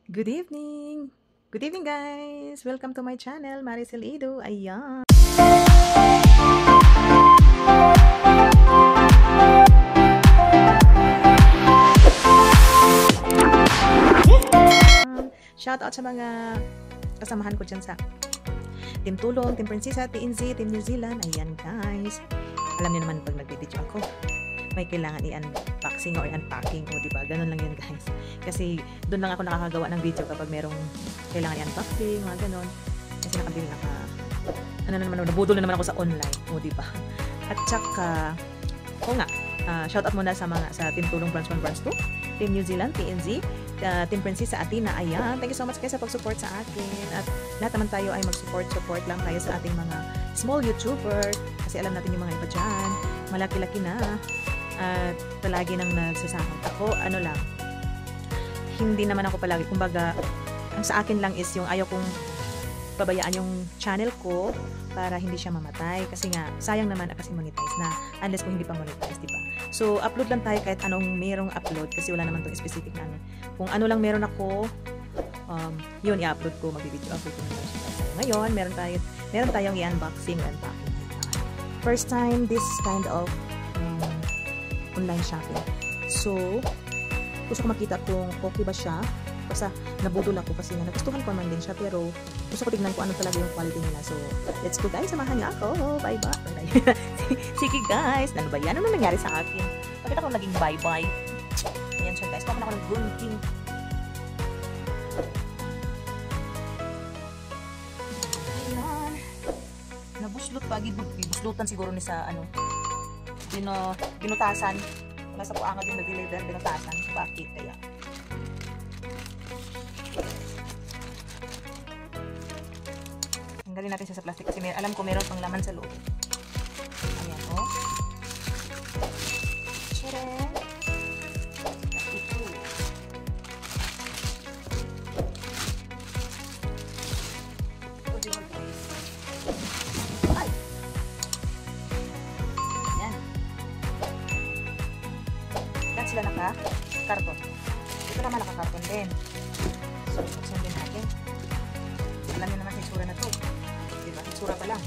Good evening! Good evening guys! Welcome to my channel, Maricel Ido. Ayan! Shout out sa mga kasamahan ko dyan sa Team Tulong, Team Prinsesa, TNZ, Team New Zealand. Ayan guys! Alam niyo naman pag nag-video ako, may kailangan i-unboxing or unpacking o diba? Ganun lang yun guys. Kasi doon lang ako nakakagawa ng video kapag merong kailangan i-unboxing, mga ganun. Kasi nakabili nabudol na naman ako sa online o diba? At saka, shoutout muna sa Team Tulong Branch 1, Branch 2, Team New Zealand, TNZ, Team Prinsesa, Athena. Ayan, thank you so much guys sa pag-support sa akin. At lahat naman tayo ay mag-support lang tayo sa ating mga small YouTuber. Kasi alam natin yung mga iba dyan, malaki-laki na. At palagi nang nagsasahod. Ako, hindi naman ako palagi. Kumbaga, ang sa akin lang is yung ayaw kong pabayaan yung channel ko para hindi siya mamatay. Kasi nga, sayang naman kasi monetize na. Unless kung hindi pa monetize, diba? So, upload lang tayo kahit anong merong upload. Kasi wala naman itong specific na ano. Kung ano lang meron ako, yun, i-upload ko, mag-video upload ko na siya. So, ngayon, meron tayong i-unboxing and unpacking. First time, this kind of online shopping. So, gusto ko makita kung okay ba siya. Basta nabudol ako kasi nga nagustuhan ko man din siya, pero gusto ko tignan ko ano talaga yung quality nila. So, let's go guys, samahan niyo ako. Bye-bye. Sige guys, ano ba yan? Ano nangyari sa akin? Bakit ako naging bye-bye? Ayan siya guys, paman ako ng gunting. Ayan. Nabuslot pa, buslutan siguro ni sa binutasan. Wala sa puangad yung nag-deliver, binutasan. Bakit kaya? Tanggalin natin siya sa plastic kasi alam ko meron pang laman sa loob. Ayan, oh. Tcharam! Ito. Ay! Ayan. Lahat sila naka-karton. Ito naman naka-karton din. So, buksan din natin. Alam niyo naman sa itsura na to. Diba? Itsura pa lang.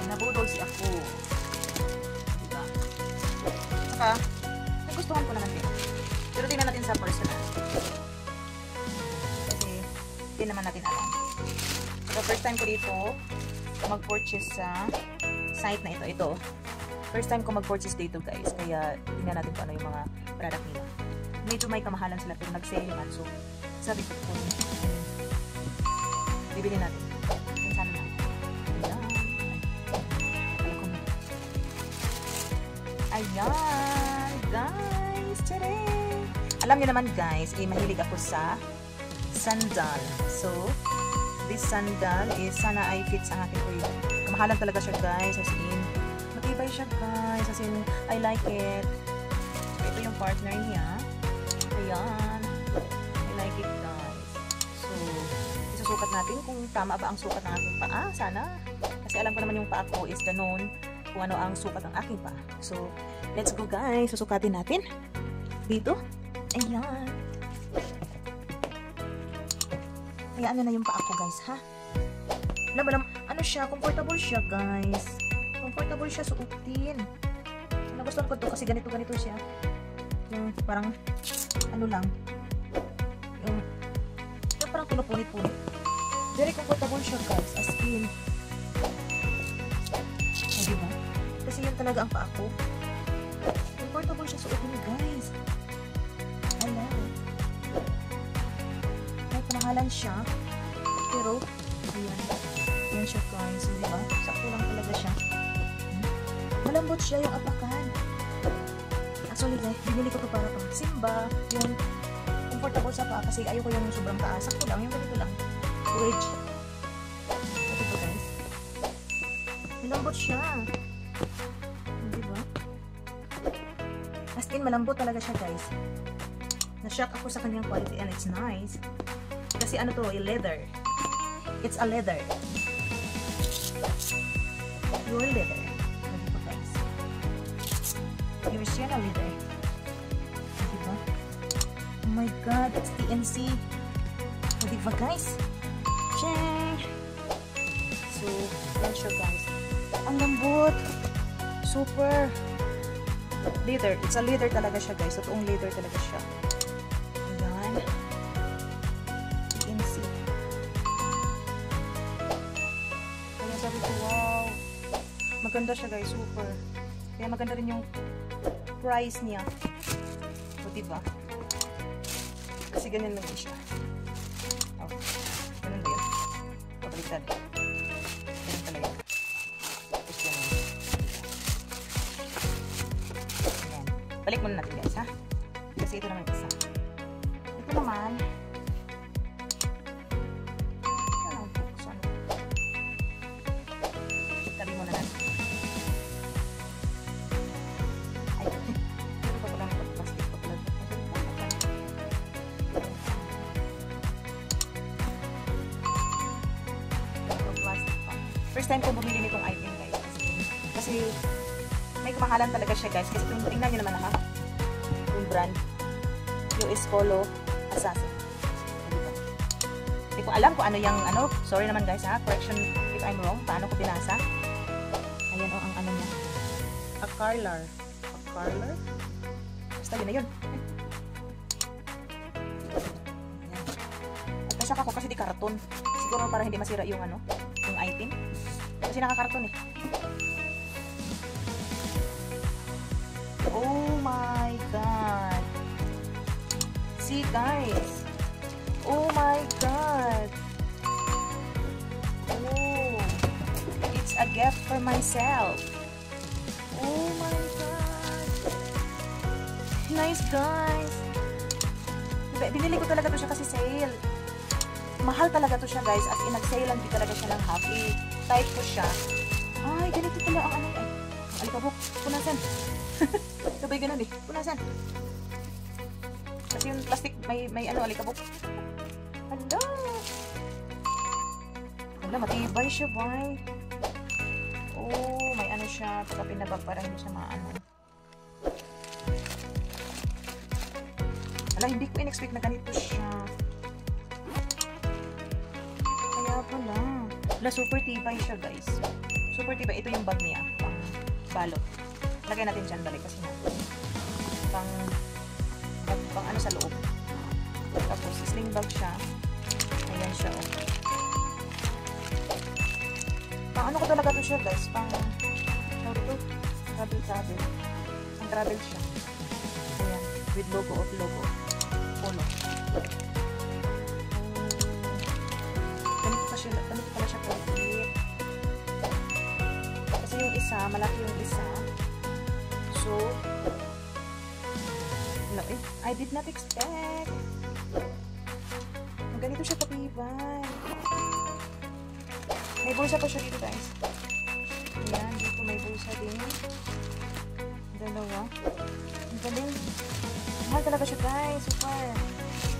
Nabudol si ako. Diba? Saka, nagustuhan ko naman din. Pero tingnan natin sa personal. Kasi, hindi naman natin alam. So, first time ko dito, mag-purchase sa site na ito. Ito. First time ko mag-purchase dito guys. Kaya, tingnan natin kung ano yung mga product nila. Medyo may kamahalan sila pero nag-sale naman. So, sabi ko kung bibili natin. Yung sana natin. Ayan, guys. Tcharam! Alam niyo naman guys, mahilig ako sa sandal. So, this sandal is sana ay fit sa akin. Kamahalan talaga siya guys. As in, matibay siya guys. As in, I like it. So, ito yung partner niya. Ayan. I like it guys. So, isusukat natin kung tama ba ang sukat ng aking paa. Sana. Kasi alam ko naman yung paa ko is ganun. Kung ano ang sukat ng aking paa. So, let's go guys. Susukatin natin. Dito. Ayan. Hayaan nyo na yung paa ko guys, ha? Ano siya? Comfortable siya guys. Comfortable siya suotin. Nagustuhan ko to kasi ganito siya. Yung parang ano lang. Yung parang pinupunit-punit. Very comfortable siya guys. As in. O diba? Kasi yun talaga ang paa ko. Comfortable siya suotin guys. Alam. May kamahalan siya. Pero, ayan. Yan siya guys. So, diba? Sakto lang talaga siya. Malambot siya yung apakan. Actually guys, binili ko to para pang simba. Yung comfortable sa paa kasi ayoko yung sobrang taas. Sakto lang, yung ganito lang. Wedge. Ito po guys. Malambot siya. Diba? As in, malambot talaga siya guys. Na-shock ako sa kanyang quality and it's nice. Kasi ano to, leather. It's a leather. Pure leather. Dito guys. US yan, leather. Diba? Oh my god, that's TNC. O diba guys? Cheng! So, yan siya guys. Ang lambot! Super! Leather. It's a leather talaga siya guys. Totoong leather talaga siya. Ayan. TNC. Kaya sabi ko, wow! Maganda siya guys. Super. Kaya maganda rin yung price niya. O diba? Kasi ganyan lang siya. Oh. Ganun ba yun? Pabaliktad. Ganun pala yun. Tapos ganun. Ayan. Balik muna natin guys ha. Kasi ito naman isa. Ito naman. Ano ang buksan? Tabi muna natin. Ay. Ito pa pala ng plastic pa pala. First time ko bumili nitong item guys. Kasi may kamahalan talaga siya guys. Kasi tingnan nyo naman ha. Yung brand. US Polo Assassin. Hindi ko alam kung ano yung ano. Sorry naman guys ha. Correction if I'm wrong. Paano ko pinasa. Ayan o ang ano niya. A Carlar. A Carlar? Basta yun na yun. Ayan. At nasyak ako kasi di karton. Siguro para hindi masira yung ano. Yung item. Kasi nakakarton eh. Oh my god. See guys. Oh my god. Oh. It's a gift for myself. Oh my god. Nice guys. Binili ko talaga to siya kasi sale. Mahal talaga to siya guys. As in nag-sale lang din talaga siya ng half. Type ko siya. Ay, ganito pala ang ano. Ay, ang alikabok. Punasan. Sabay ganun eh. Punasan. Kasi yung plastic may ano alikabok. Hala. Hala, matibay siya boy. Oh, may ano siya. Pagka pinabag para hindi siya maano. Hala, hindi ko in-expect na ganito siya. Kaya pala. Hala, super tibay siya guys. Super tibay. Ito yung bag niya. Pang balot. Lagay natin dyan balik kasi na. Pang ano sa loob. Tapos sling bag siya. Ayan siya oh. Pang ano ko talaga to siya guys. Pang travel. Pang travel siya. Ayan. With logo of logo. Polo. Ganito pala siya complete. Kasi yung isa, malaki yung isa. So, no, I did not expect. Ganito siya katibay. May bulsa pa siya dito guys. Ayan, dito may bulsa din. Dalawa. Ang galing. Mahal talaga siya guys. Super.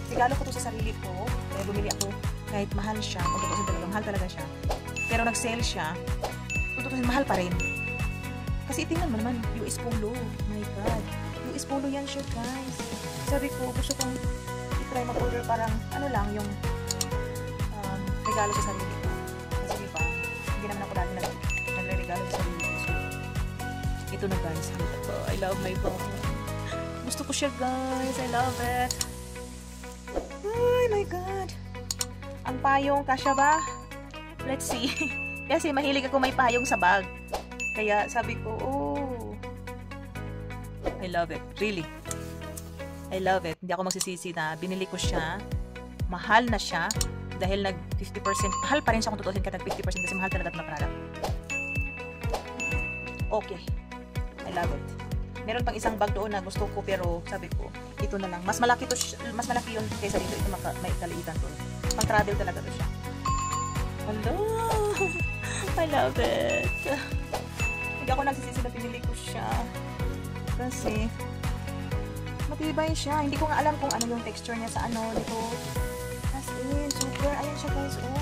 Regalo ko to sa sarili ko. Kaya bumili ako. Kahit mahal siya. Kung tutusin talaga, mahal talaga siya. Pero nag-sale siya. Kung tutusin, mahal pa rin. Kasi tingnan mo naman, US Polo. My God. US Polo yan siya guys. Sabi ko, gusto kong i-try mag-order parang ano lang yung regalo sa sarili ko. Kasi diba, hindi naman ako lagi nagre-regalo sa sarili ko. So, ito na guys. I love my phone. Gusto ko siya guys. I love it. Oh my God. Ang payong, kasya ba? Let's see. Kasi mahilig ako may payong sa bag. Kaya sabi ko, oh. I love it. Really. I love it. Hindi ako magsisisi na binili ko siya. Mahal na siya. Dahil nag 50%. Mahal pa rin siya kung tutusin ka nag 50% kasi mahal talaga na product. Okay. I love it. Meron pang isang bag doon na gusto ko pero sabi ko, ito na lang. Mas malaki yun kaysa dito. Ito may kaliitan to. Pang travel talaga to siya. Hello! I love it. Hindi ako nagsisisi na pinili ko siya. Kasi matibay siya. Hindi ko nga alam kung ano yung texture niya sa ano dito. As in, super. Ayan siya guys. Oh.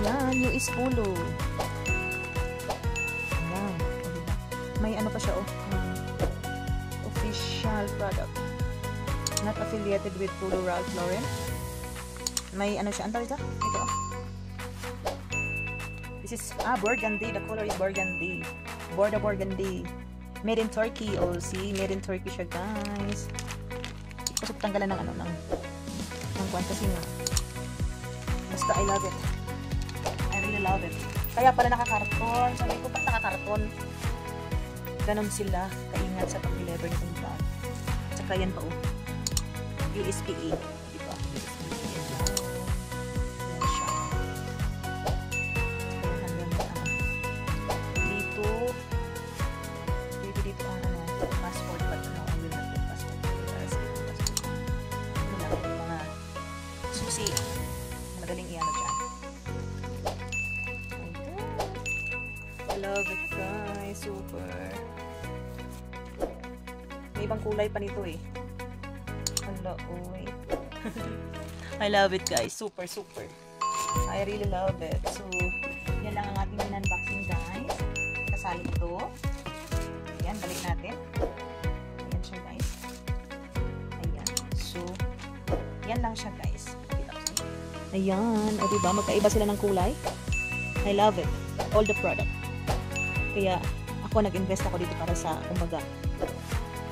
Ayan, US Polo. Ayan. May ano pa siya oh. official product. Not affiliated with Polo Ralph Lauren. May ano siya, antar ito? Ito. This is burgundy. The color is burgundy. Border burgundy. Made in Turkey. Oh, see, made in Turkey siya, guys. Kusog tanggalan ng ano ng kwan kasi nga. Basta I love it. I really love it. Kaya pala nakakarton. Sabi ko, ba't nakakarton? Ganon sila kaingat sa pag-deliver nitong bag. Tsaka yan pa, oh. USPA. Diba? USPA. Yan siya. Kaya hanggang dito ang ano, passport, but no, I will not get passport. Ano lang, mga susi. Madaling iano dyan. I love it, guys. Super. May ibang kulay pa nito eh. Hala, uy. I love it, guys. Super, super. I really love it. So, yan lang ang ating unboxing, guys. Kasali ito. Ayan, balik natin. Ayan siya, guys. Ayan. So, yan lang siya, guys. Ayan. O, diba? Magkaiba sila ng kulay. I love it. All the product. Kaya, ako nag-invest ako dito para sa, kumbaga,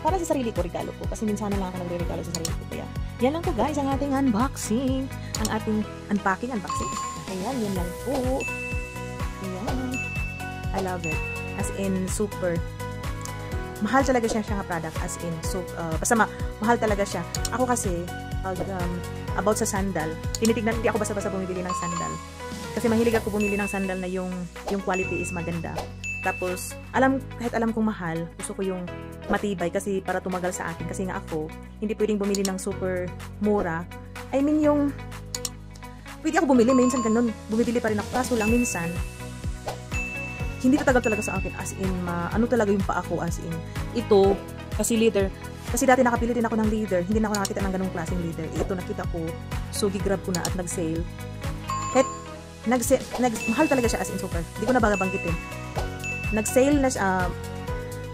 para sa sarili ko, regalo ko. Kasi minsan na lang ako nagre-regalo sa sarili ko. Kaya, yan lang po, guys, ang ating unboxing. Ang ating unboxing. Ayan, yan lang po. Ayan. I love it. As in, super. Mahal talaga siya product. As in, so, basta mahal talaga siya. Ako kasi, about sa sandal, tinitignan, hindi ako basta-basta bumibili ng sandal. Kasi mahilig ako bumili ng sandal na yung quality is maganda. Tapos, kahit alam kong mahal, gusto ko yung matibay kasi para tumagal sa akin. Kasi nga ako, hindi pwedeng bumili ng super mura. I mean pwede ako bumili, minsan ganun, bumibili pa rin ako. Kaso lang minsan, hindi tatagal talaga sa akin. As in, ano talaga yung paa ko, as in. Ito, kasi leather. Kasi dati nakapili din ako ng leather. Hindi na ako nakakita ng ganung klaseng leather. Ito nakita ko, so gigrab ko na at nag-sale. Kahit, mahal talaga siya as in super. Hindi ko na babanggitin. Nag-sale na siya,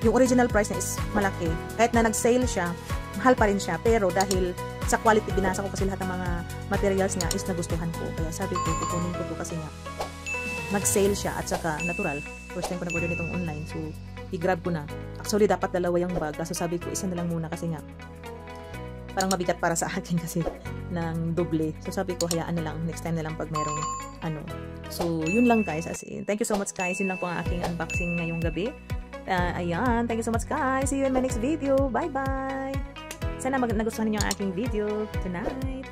yung original price na is malaki. Kahit na nag-sale siya, mahal pa rin siya. Pero dahil sa quality, binasa ko kasi lahat ng mga materials niya is nagustuhan ko. Kaya sabi ko, kukunin ko to kasi nga nag-sale siya at saka natural. First time ko nag-order nitong online. So, i-grab ko na. Actually, dapat dalawa yung bag. So, sabi ko, isa na lang muna kasi nga parang mabigat para sa akin kasi ng doble. So, sabi ko, hayaan na lang. Next time na lang pag merong ano. So, yun lang, guys. As in, thank you so much, guys. Yun lang po ang aking unboxing ngayong gabi. Ayan. Thank you so much, guys. See you in my next video. Bye-bye. Sana nagustuhan niyo ang aking video tonight.